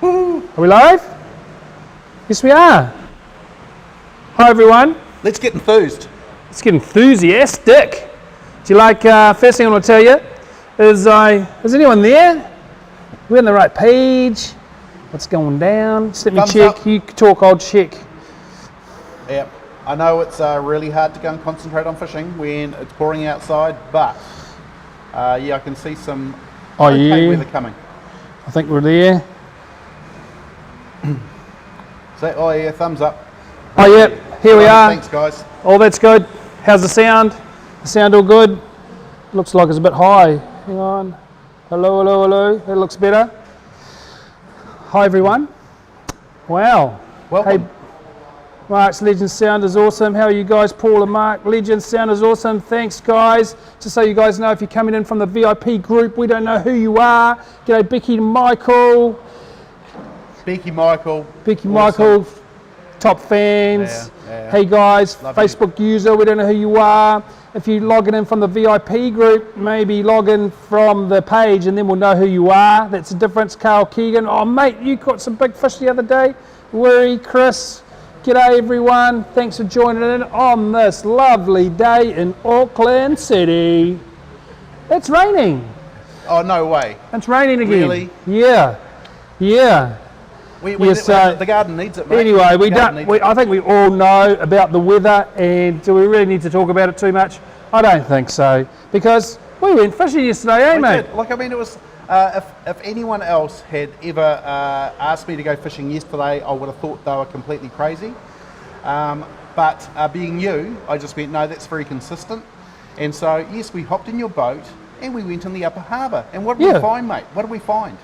Are we live? Yes, we are. Hi, everyone. Let's get enthused. Let's get enthusiastic. Do you like, first thing I want to tell you is anyone there? We're on the right page. What's going down? Just let me Thumbs check. up. You talk, I'll check. Yeah, I know it's really hard to go and concentrate on fishing when it's pouring outside, but yeah, I can see some okay weather coming. I think we're there. So, oh yeah, thumbs up. Oh, yep. Here we are. Thanks, guys. Oh, that's good. How's the sound? The sound all good? Looks like it's a bit high. Hang on. Hello, hello, hello. That looks better. Hi, everyone. Wow. Welcome. Hey, Mark's Legend Sound is awesome. How are you guys? Paul and Mark. Legend Sound is awesome. Thanks, guys. Just so you guys know, if you're coming in from the VIP group, we don't know who you are. G'day, Becky and Michael. Becky Michael. Michael, top fans. Yeah. Hey guys, Love Facebook user, we don't know who you are. If you're logging in from the VIP group, maybe log in from the page and then we'll know who you are. That's the difference. Carl Keegan. Oh mate, you caught some big fish the other day. Worry, Chris. G'day everyone. Thanks for joining in on this lovely day in Auckland City. It's raining. Oh, no way. It's raining again. Really? Yeah. The garden needs it, mate. Anyway, I I think we all know about the weather, and do we really need to talk about it too much? I don't think so, because we went fishing yesterday, mate? did. Like, I mean, it was, if anyone else had ever asked me to go fishing yesterday, I would have thought they were completely crazy. But being you, I just went, no, that's very consistent. And so, yes, we hopped in your boat, and we went in the upper harbour. And what did we find, mate? What did we find?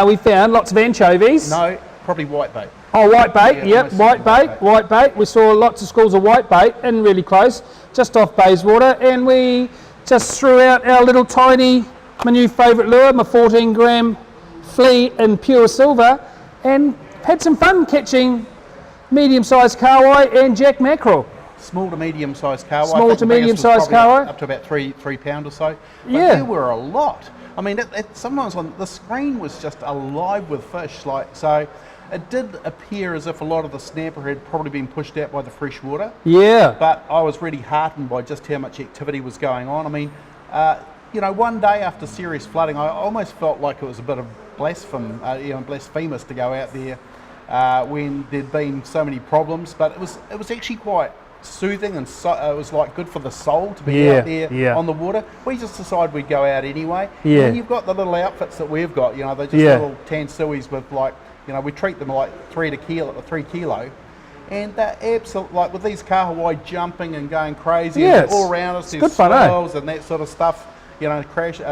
We found lots of anchovies. No, probably whitebait. Oh, whitebait, Yeah, yep, whitebait. whitebait. We saw lots of schools of whitebait in really close, just off Bayswater, and we just threw out our little tiny, my new favourite lure, my 14 gram flea in pure silver, and had some fun catching medium-sized kahawai and jack mackerel. Small to medium-sized kahawai. Small to medium-sized kahawai. Up to about three pound or so. But Yeah. there were a lot. I mean, sometimes on the screen was just alive with fish. So it did appear as if a lot of the snapper had probably been pushed out by the fresh water. Yeah. But I was really heartened by just how much activity was going on. I mean, one day after serious flooding, I almost felt like it was a bit of blasphemous to go out there when there'd been so many problems. But it was actually quite soothing, and it was like good for the soul to be out there on the water. We just decided we'd go out anyway. Yeah. And you've got the little outfits that we've got, they're just little tan suies with we treat them like 3 kilo. And they're absolute, like with these kahawai jumping and going crazy and all around us, there's swells and that sort of stuff,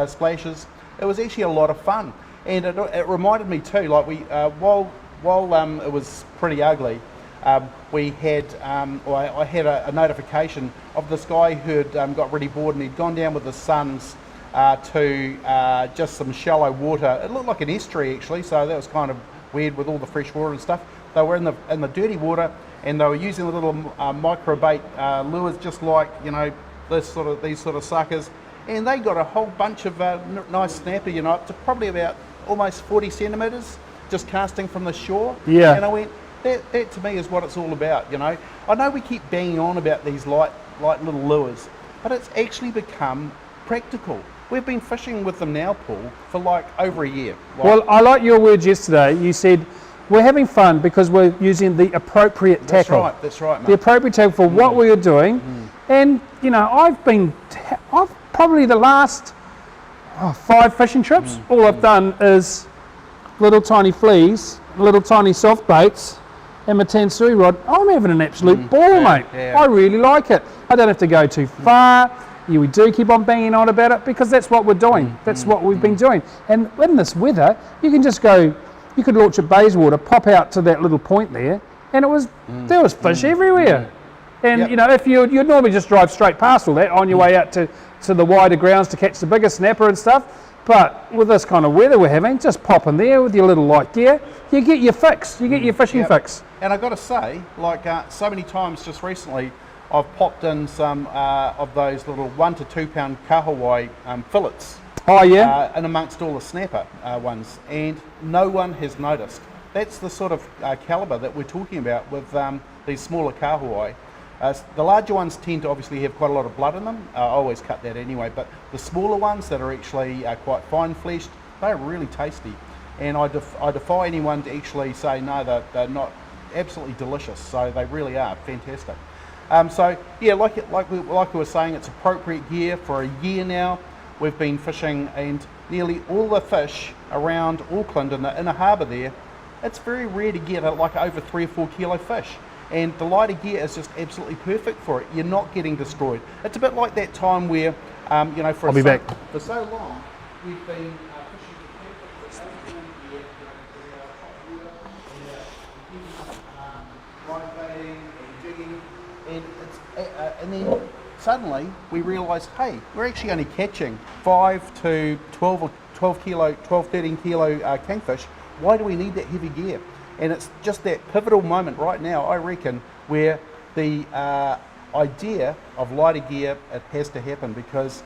splashes. It was actually a lot of fun. And it reminded me too, like while it was pretty ugly, we had, I had a notification of this guy who'd got really bored, and he'd gone down with his sons to just some shallow water. It looked like an estuary actually, so that was kind of weird with all the fresh water and stuff. They were in the dirty water, and they were using the little micro bait lures, just like these sort of suckers, and they got a whole bunch of nice snapper, up to probably about almost 40 centimetres, just casting from the shore. Yeah. And I went, That to me is what it's all about, I know we keep banging on about these light little lures, but it's actually become practical. We've been fishing with them now, Paul, for like over a year. Well, I like your words yesterday. You said, we're having fun because we're using the appropriate tackle. That's right, mate. The appropriate tackle for what we are doing. And, I've probably the last 5 fishing trips, all I've done is little tiny fleas, little tiny soft baits, and my Tansui rod. I'm having an absolute ball, mate. Yeah. I really like it. I don't have to go too far. We do keep on banging on about it because that's what we're doing. That's what we've been doing. And in this weather, you can just go, you could launch at Bayswater, pop out to that little point there, and there was fish everywhere. And if you'd normally just drive straight past all that on your way out to the wider grounds to catch the bigger snapper and stuff. But with this kind of weather we're having, just pop in there with your little light gear, you get your fix, you get your fishing fix. And I've got to say, so many times just recently, I've popped in some of those little 1 to 2 pound kahawai fillets. Oh yeah. And amongst all the snapper ones, and no one has noticed. that's the sort of calibre that we're talking about with these smaller kahawai. The larger ones tend to obviously have quite a lot of blood in them. I always cut that anyway, but the smaller ones that are actually quite fine-fleshed, they're really tasty. And I defy anyone to actually say no, they're not. Absolutely delicious. So they really are fantastic. So yeah, like we were saying, it's appropriate gear. For a year now, we've been fishing, and nearly all the fish around Auckland in the harbour there, it's very rare to get like over 3 or 4 kilo fish. And the lighter gear is just absolutely perfect for it. You're not getting destroyed. It's a bit like that time where, you know, for so long, we've been fishing gear, live baiting and jigging, and then suddenly we realised, hey, we're actually only catching 5 to 12 kilo, 12, 13 kilo kingfish. Why do we need that heavy gear? And it's just that pivotal moment right now, I reckon, where the idea of lighter gear, it has to happen, because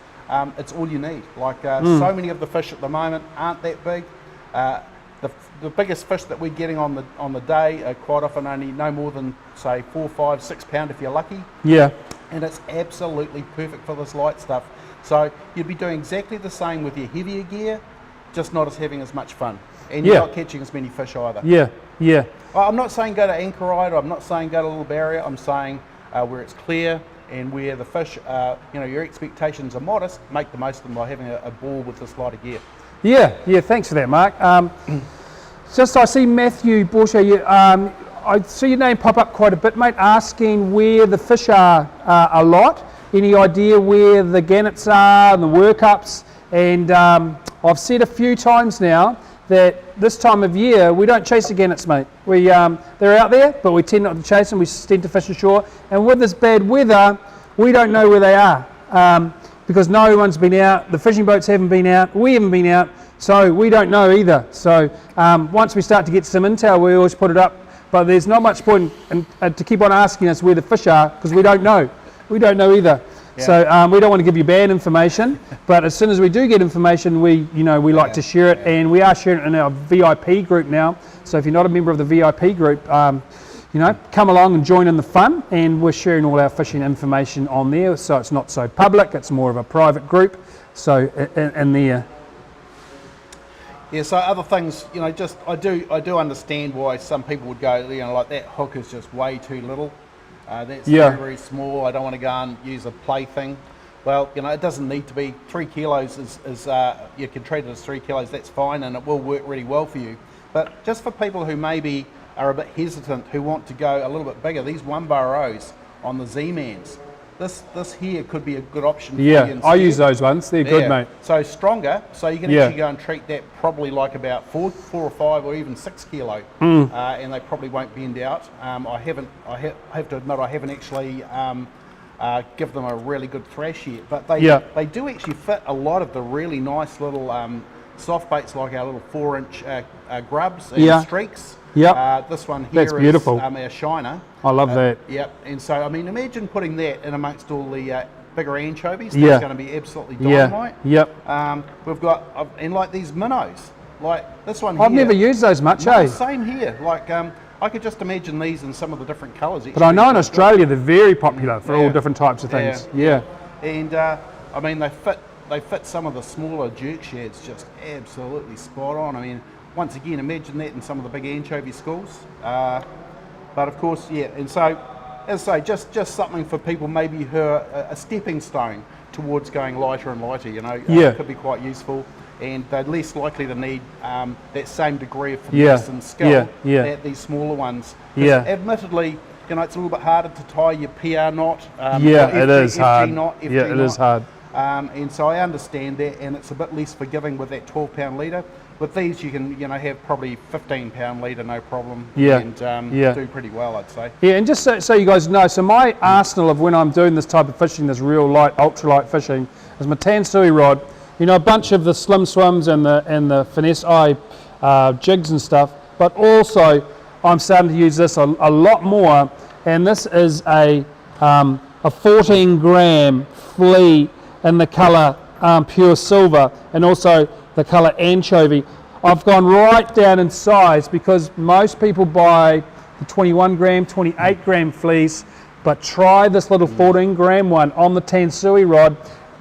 it's all you need. Like so many of the fish at the moment aren't that big. The biggest fish that we're getting on the day are quite often only no more than, say, 4, 5, 6 pound if you're lucky. Yeah. And it's absolutely perfect for this light stuff. So you'd be doing exactly the same with your heavier gear, just not as having as much fun. And you're not catching as many fish either. Yeah, yeah. I'm not saying go to Anchorite, or I'm not saying go to Little Barrier. I'm saying where it's clear and where the fish, you know, your expectations are modest, make the most of them by having a ball with this lighter gear. Yeah, thanks for that, Mark. Just I see Matthew Borsche, I see your name pop up quite a bit, mate, asking where the fish are a lot. Any idea where the gannets are and the workups? And I've said a few times now that this time of year we don't chase the gannets, mate. They're out there, but we tend not to chase them. We tend to fish ashore. And with this bad weather, we don't know where they are because no one's been out. The fishing boats haven't been out. We haven't been out, so we don't know either. So once we start to get some intel, we always put it up. But there's not much point to keep on asking us where the fish are, because we don't know. We don't know either. Yeah. So we don't want to give you bad information, but as soon as we do get information, we like to share it, and we are sharing it in our VIP group now. So if you're not a member of the VIP group, come along and join in the fun, and we're sharing all our fishing information on there. So it's not so public; it's more of a private group. So in there. Yeah, so other things, just I do understand why some people would go, like that hook is just way too little. That's very, very small. I don't want to go and use a plaything. Well, it doesn't need to be. 3 kilos is you can treat it as 3 kilos. That's fine, and it will work really well for you. But just for people who maybe are a bit hesitant, who want to go a little bit bigger, these 1-bar O's on the Z-Mans, this here could be a good option for you. Yeah, I use those ones. They're good, mate. So stronger, so you can actually go and treat that probably like about 4 or 5 or even 6 kilo, and they probably won't bend out. I have to admit I haven't actually give them a really good thrash yet, but they do actually fit a lot of the really nice little soft baits, like our little 4-inch grubs and streaks. This one here is beautiful. Our shiner. I love that. Yep. And so, I mean, imagine putting that in amongst all the bigger anchovies. That's going to be absolutely dynamite. We've got, and like these minnows, like this one here. I've never used those much, Same here. Like, I could just imagine these in some of the different colours. But I know in Australia they're very popular for all different types of things. And, I mean, they fit some of the smaller jerk shads just absolutely spot on. I mean, once again, imagine that in some of the big anchovy schools. But of course, and so, as I say, just something for people maybe who are a stepping stone towards going lighter and lighter, could be quite useful. And they're less likely to need that same degree of finesse and skill that these smaller ones. Admittedly, it's a little bit harder to tie your PR knot. It is hard. Knot, it is hard. And so I understand that, and it's a bit less forgiving with that 12-pound leader. With these, you can have probably 15-pound leader, no problem, and do pretty well, I'd say. Yeah, and just so you guys know, so my arsenal of when I'm doing this type of fishing, this real light, ultralight fishing, is my Tansui rod. A bunch of the slim swims and the finesse eye jigs and stuff, but also I'm starting to use this a lot more, and this is a 14-gram flea in the colour pure silver, and also the colour anchovy. I've gone right down in size because most people buy the 21 gram, 28 gram fleece, but try this little 14 gram one on the Tansui rod,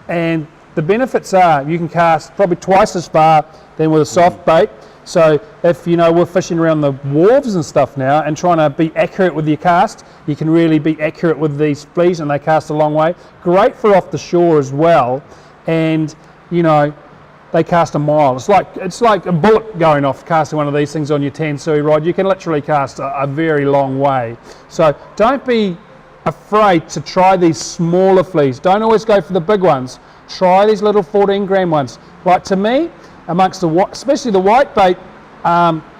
and the benefits are you can cast probably twice as far than with a soft bait. So if we're fishing around the wharves and stuff now and trying to be accurate with your cast, you can really be accurate with these fleas, and they cast a long way. Great for off the shore as well, and they cast a mile. It's like a bullet going off casting one of these things on your Tansui rod. You can literally cast a very long way. So don't be afraid to try these smaller fleas. Don't always go for the big ones. Try these little 14 gram ones. Like to me, amongst especially the white bait,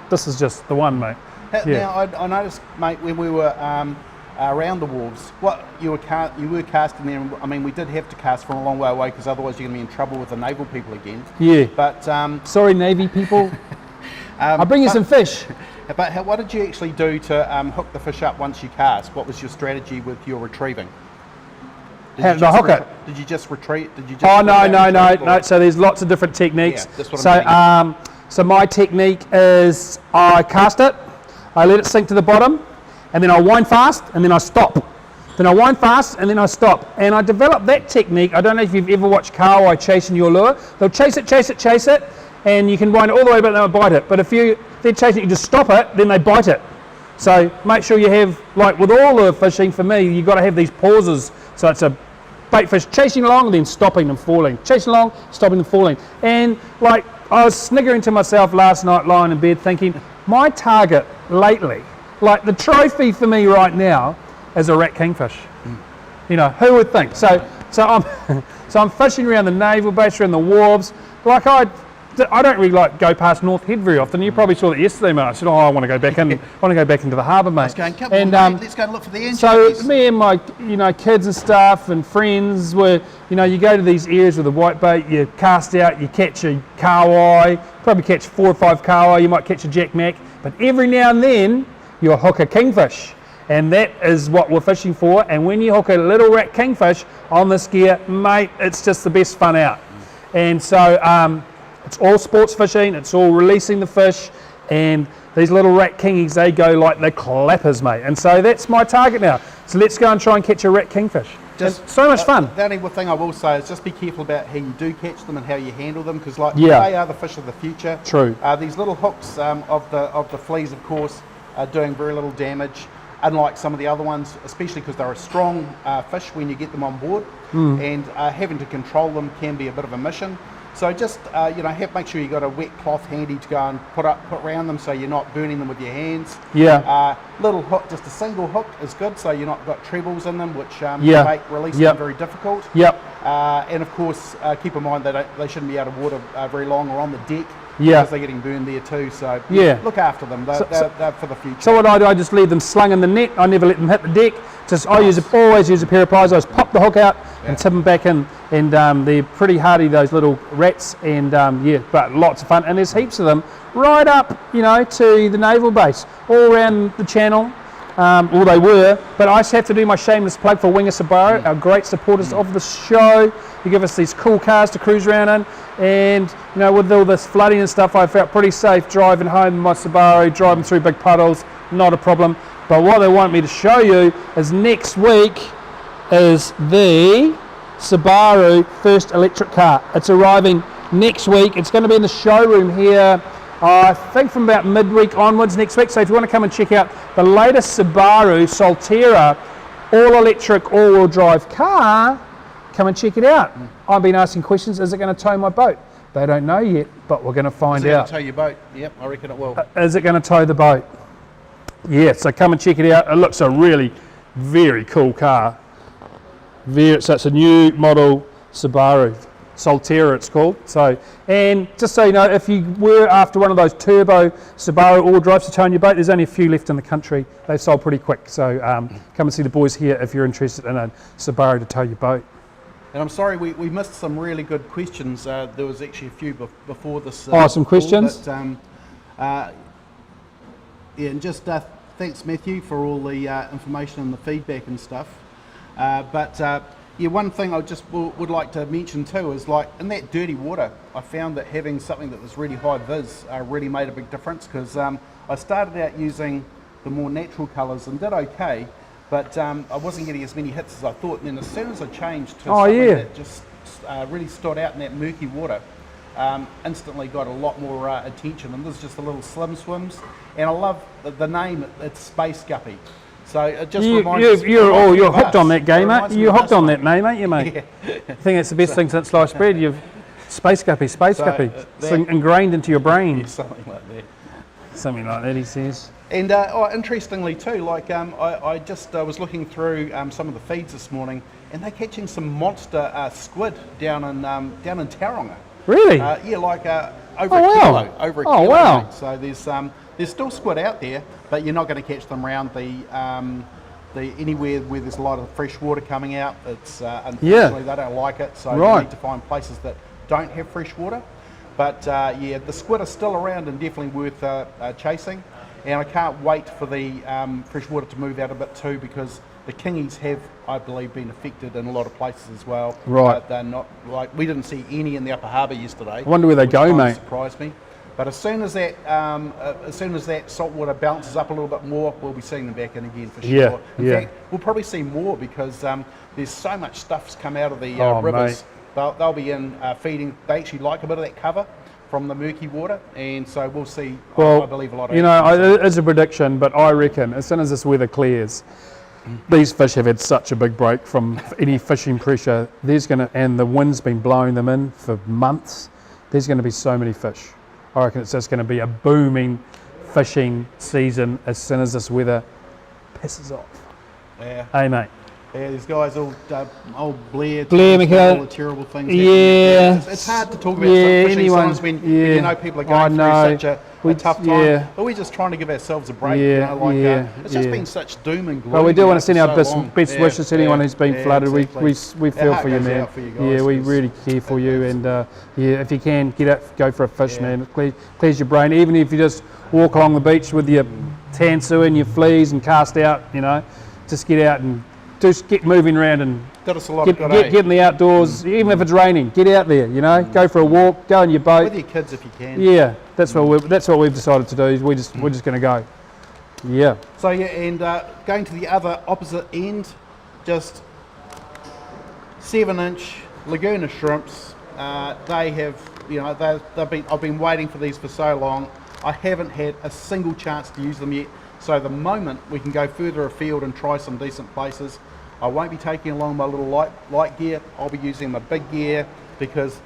this is just the one, mate. Now I noticed, mate, when we were around the wharves, you were casting there. I mean, we did have to cast from a long way away because otherwise you're going to be in trouble with the naval people again. Yeah. But sorry, Navy people. I'll bring you some fish. But what did you actually do to hook the fish up once you cast? What was your strategy with your retrieving? How did I hook it? Did you just retreat? No. So there's lots of different techniques. Yeah, that's what I'm thinking. So my technique is I cast it, I let it sink to the bottom, and then I wind fast, and then I stop. Then I wind fast, and then I stop. And I developed that technique. I don't know if you've ever watched kahawai chasing your lure. They'll chase it, and you can wind it all the way, but they'll bite it. But if they're chasing it, you just stop it, then they bite it. So make sure you have, like with all lure fishing, for me, you've got to have these pauses. So it's a bait fish chasing along, then stopping and falling. Chasing along, stopping and falling. And like I was sniggering to myself last night lying in bed thinking, my target lately, like the trophy for me right now, is a rat kingfish. Who would think? So I'm fishing around the naval base, around the wharves. Like I don't really go past North Head very often. You probably saw that yesterday, mate. I said, I want to go back in. I want to go back into the harbour, mate. Let's go and look for the So anchovies. me and my kids and stuff and friends were, you go to these areas with a white bait, you cast out, you catch a kahawai, probably catch 4 or 5 kahawai, you might catch a jack mac, but every now and then you'll hook a kingfish. And that is what we're fishing for. And when you hook a little rat kingfish on this gear, mate, it's just the best fun out. And so it's all sports fishing, it's all releasing the fish, and these little rat kingies, they go like the clappers, mate. And so that's my target now. So let's go and try and catch a rat kingfish. It's so much fun. The only thing I will say is just be careful about how you do catch them and how you handle them, because Yeah. they are the fish of the future. True. These little hooks of the fleas, of course, are doing very little damage, unlike some of the other ones, especially because they're a strong fish when you get them on board, and having to control them can be a bit of a mission. So just make sure you got a wet cloth handy to go and put around them, so you're not burning them with your hands. Yeah. Little hook, just a single hook is good, so you're not got trebles in them, which make releasing them very difficult. Yep. And of course, keep in mind that they shouldn't be out of water very long or on the deck. Yeah. Because they're getting burned there too. So look after them. They're for the future. So what I do, I just leave them slung in the net. I never let them hit the deck. I always use a pair of pliers. I just pop the hook out and tip them back in, and they're pretty hardy, those little rats, and but lots of fun. And there's heaps of them right up, to the naval base, all around the channel. Well, they were, but I just have to do my shameless plug for Winger Subaru, our great supporters of the show. You give us these cool cars to cruise around in, and with all this flooding and stuff, I felt pretty safe driving home in my Subaru, driving through big puddles, not a problem. But what they want me to show you is next week is the Subaru first electric car. It's arriving next week. It's going to be in the showroom here, I think from about midweek onwards next week. So if you want to come and check out the latest Subaru Solterra all-electric, all-wheel drive car, come and check it out. I've been asking questions, is it going to tow my boat? They don't know yet, but we're going to find out. Is it going to tow your boat? Yep, I reckon it will. Is it going to tow the boat? Yeah, so come and check it out. It looks a really very cool car. So it's a new model Subaru. Solterra it's called. So, and just so you know, if you were after one of those turbo Subaru all drives to tow your boat, there's only a few left in the country. They sold pretty quick. So come and see the boys here if you're interested in a Subaru to tow your boat. And I'm sorry, we missed some really good questions. There was actually a few before this. Some questions? But, and just thanks, Matthew, for all the information and the feedback and stuff. But Yeah, one thing I just would like to mention too is like in that dirty water, I found that having something that was really high vis really made a big difference because I started out using the more natural colours and did okay, but I wasn't getting as many hits as I thought. And then as soon as I changed to something that just really stood out in that murky water, instantly got a lot more attention. And this is just a little Slim Swims, and I love the name. It's Space Guppy. So it just reminds you're hooked on that game, mate. You're hooked on that name, ain't you, mate? Yeah. I think it's the best thing since sliced bread. You've Space Guppy. It's ingrained into your brain. Yeah, something like that. Something like that, he says. And interestingly too, like I just was looking through some of the feeds this morning, and they're catching some monster squid down in Tauranga. Really? Yeah, like over a kilo. Over a kilo. Wow. Mate. So there's still squid out there, but you're not going to catch them around the anywhere where there's a lot of fresh water coming out. It's unfortunately they don't like it, so you need to find places that don't have fresh water. But yeah, the squid are still around and definitely worth chasing. And I can't wait for the fresh water to move out a bit too, because the kingies have, I believe, been affected in a lot of places as well. Right. They're not like we didn't see any in the Upper Harbour yesterday. I wonder where they go, mate. Surprised me. But as soon as that salt water bounces up a little bit more, we'll be seeing them back in again for sure. In fact, we'll probably see more because there's so much stuff's come out of the rivers. They'll be in feeding. They actually like a bit of that cover from the murky water, and so we'll see. I believe a lot of. It's a prediction, but I reckon as soon as this weather clears, these fish have had such a big break from any fishing pressure. And the wind's been blowing them in for months. There's going to be so many fish. I reckon it's just going to be a booming fishing season as soon as this weather pisses off. Yeah. Hey, mate. Yeah, these guys all Blair McHale, all the terrible things. Yeah. It's hard to talk about fishing sometimes when you know people are going through such a tough time. Yeah. But we're just trying to give ourselves a break. Yeah, It's just been such doom and gloom. But we do want to send our so best wishes to anyone who's been flooded. Exactly. We feel for you, man. For you guys, we really care for you. And if you can, get out, go for a fish, man. It clears your brain. Even if you just walk along the beach with your tansu and your fleas and cast out, just get out and just get moving around and Got us a lot get in the outdoors, even if it's raining. Get out there, go for a walk, go in your boat. With your kids if you can. Yeah, that's what we've decided to do. Is we're just going to go. Yeah. So yeah, and going to the other opposite end, just 7-inch Laguna shrimps. They have, I've been waiting for these for so long. I haven't had a single chance to use them yet. So the moment we can go further afield and try some decent places, I won't be taking along my little light gear. I'll be using my big gear, because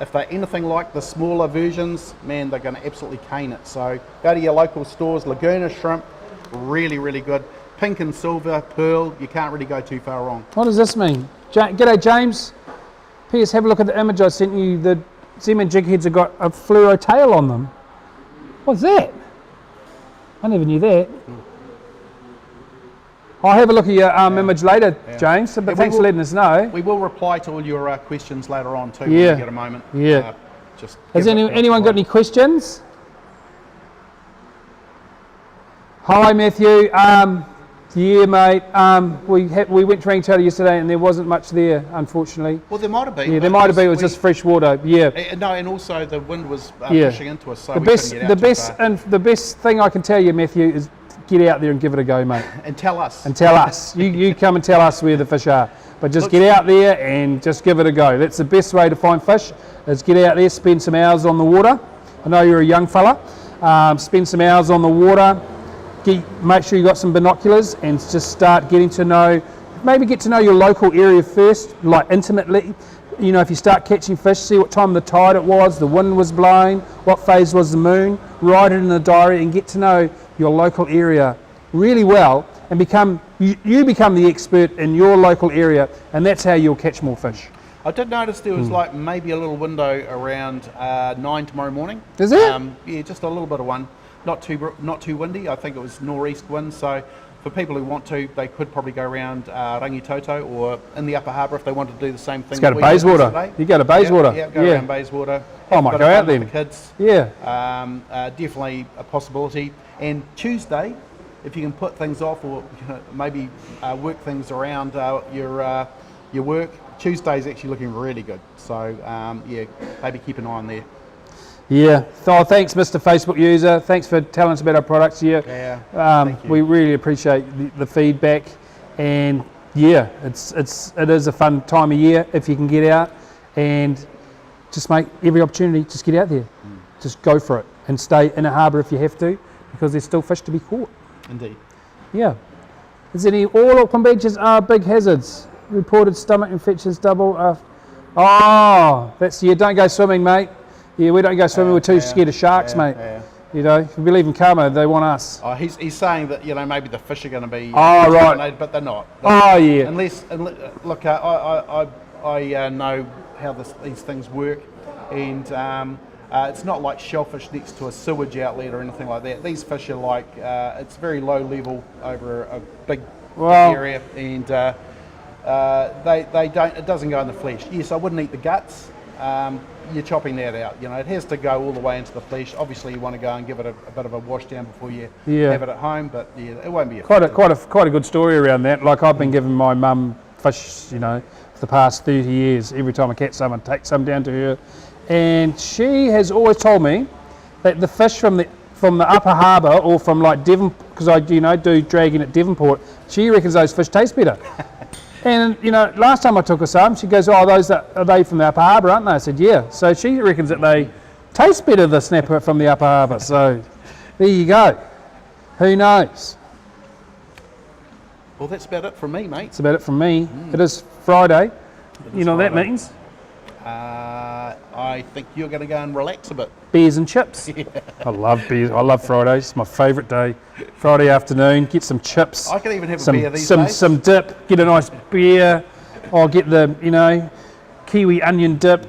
if they're anything like the smaller versions, man, they're going to absolutely cane it. So go to your local stores. Laguna shrimp, really, really good. Pink and silver, pearl, you can't really go too far wrong. What does this mean? G'day, James. P.S. Have a look at the image I sent you. The Zeman jigheads have got a fluoro tail on them. What's that? I never knew that. I'll have a look at your image later, James, but thanks for letting us know. We will reply to all your questions later on too when you get a moment. Yeah. Has anyone got any questions? Hi, Matthew. Yeah, mate. We went to Rangitoto yesterday and there wasn't much there, unfortunately. Well, there might have been. Yeah, there might have been. It was just fresh water. Yeah. No, and also the wind was pushing into us, so we couldn't get out the best thing I can tell you, Matthew, is get out there and give it a go, mate. And tell us. You come and tell us where the fish are. But just get out there and just give it a go. That's the best way to find fish, is get out there, spend some hours on the water. I know you're a young fella. Spend some hours on the water. Make sure you got some binoculars and just start getting to know, maybe get to know your local area first, like intimately. If you start catching fish, see what time of the tide it was, the wind was blowing, what phase was the moon, write it in a diary and get to know your local area really well, and you become the expert in your local area, and that's how you'll catch more fish. I did notice there was like maybe a little window around 9 tomorrow morning. Is it? Yeah, just a little bit of one. Not too windy. I think it was northeast wind. So for people who want to, they could probably go around Rangitoto or in the Upper Harbour if they wanted to do the same thing. Let's go to Bayswater. You go to Bayswater. Yeah, go around Bayswater. I might go out then. The kids. Yeah. Definitely a possibility. And Tuesday, if you can put things off or maybe work things around your your work. Tuesday's actually looking really good. So yeah, maybe keep an eye on there. Yeah. So thanks, Mr. Facebook user. Thanks for telling us about our products here. Yeah. Thank you. We really appreciate the feedback, and yeah, it is a fun time of year if you can get out and just make every opportunity. Just get out there, just go for it, and stay in a harbour if you have to, because there's still fish to be caught. Indeed. Yeah. Is any all Auckland beaches are big hazards? Reported stomach infections double. Oh, that's yeah. Don't go swimming, mate. Yeah, we don't go swimming. We're too scared of sharks, mate. Yeah. You know, if you believe in karma, they want us. Oh, he's saying that, you know, maybe the fish are going to be right, contaminated, but they're not. Oh yeah. Unless look, I know how these things work, and it's not like shellfish next to a sewage outlet or anything like that. These fish are like it's very low level over a big area, and they don't. It doesn't go in the flesh. Yes, I wouldn't eat the guts. You're chopping that out. You know, it has to go all the way into the flesh. Obviously, you want to go and give it a bit of a wash down before you have it at home. But yeah, it won't be quite a good story around that. Like I've been giving my mum fish, you know, for the past 30 years. Every time I catch some, I take some down to her, and she has always told me that the fish from the upper harbour or from like Devon, because I do dragging at Devonport, she reckons those fish taste better. And you know, last time I took her some, she goes, "Oh, are they from the upper harbour, aren't they?" I said, "Yeah." So she reckons that they taste better, the snapper from the upper harbour. So there you go. Who knows? Well, that's about it from me, mate. That's about it from me. It is Friday. You know what that means? I think you're going to go and relax a bit. Beers and chips. Yeah. I love beers. I love Fridays. It's my favourite day. Friday afternoon, get some chips. I can even have a beer these days. Some dip. Get a nice beer. Or get the kiwi onion dip.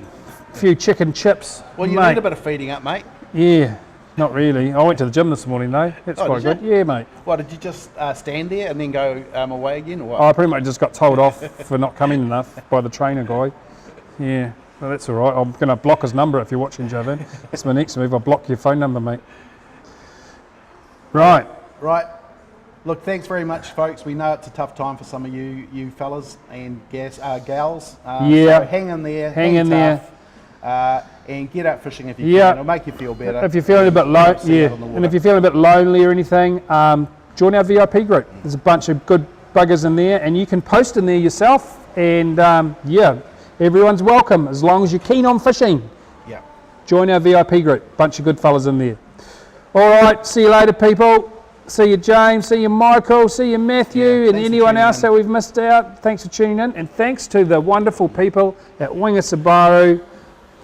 A few chicken chips. Well, you need a bit of feeding up, mate. Yeah. Not really. I went to the gym this morning though. That's quite good. Yeah, mate. Well, did you just stand there and then go away again, or what? I pretty much just got told off for not coming enough by the trainer guy. Yeah. Well, that's all right. I'm going to block his number if you're watching, Javan. That's my next move. I'll block your phone number, mate. Right. Look, thanks very much, folks. We know it's a tough time for some of you fellas and gals. So hang in there. Hang in tough, there. And get out fishing if you can. It'll make you feel better. If you're feeling a bit low, and if you're feeling a bit lonely or anything, join our VIP group. There's a bunch of good buggers in there, and you can post in there yourself. And everyone's welcome as long as you're keen on fishing. Yeah. Join our VIP group. Bunch of good fellas in there. All right. See you later, people. See you, James. See you, Michael. See you, Matthew, and anyone else that we've missed out. Thanks for tuning in, and thanks to the wonderful people at Winga Subaru.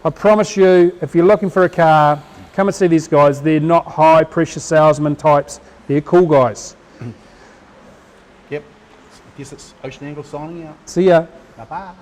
I promise you, if you're looking for a car, come and see these guys. They're not high pressure salesman types. They're cool guys. Yep. I guess it's Ocean Angle signing out. See ya. Bye-bye.